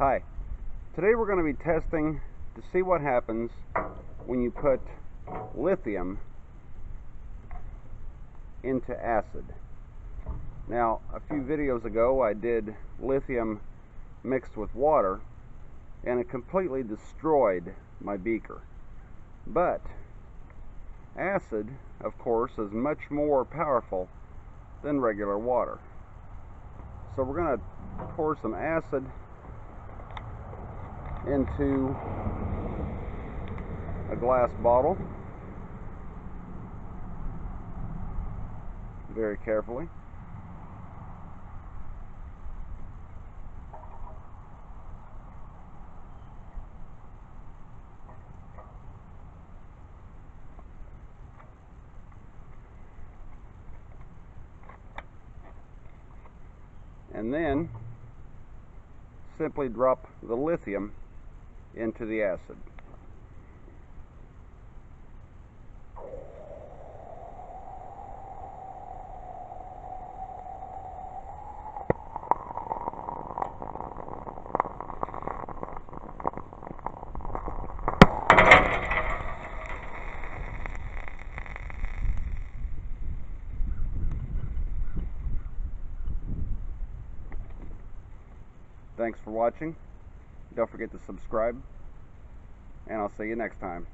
Hi, today we're going to be testing to see what happens when you put lithium into acid. Now, a few videos ago I did lithium mixed with water and it completely destroyed my beaker. But acid, of course, is much more powerful than regular water. So we're going to pour some acid into a glass bottle very carefully. And then simply drop the lithium into the acid. Thanks for watching. Don't forget to subscribe, and I'll see you next time.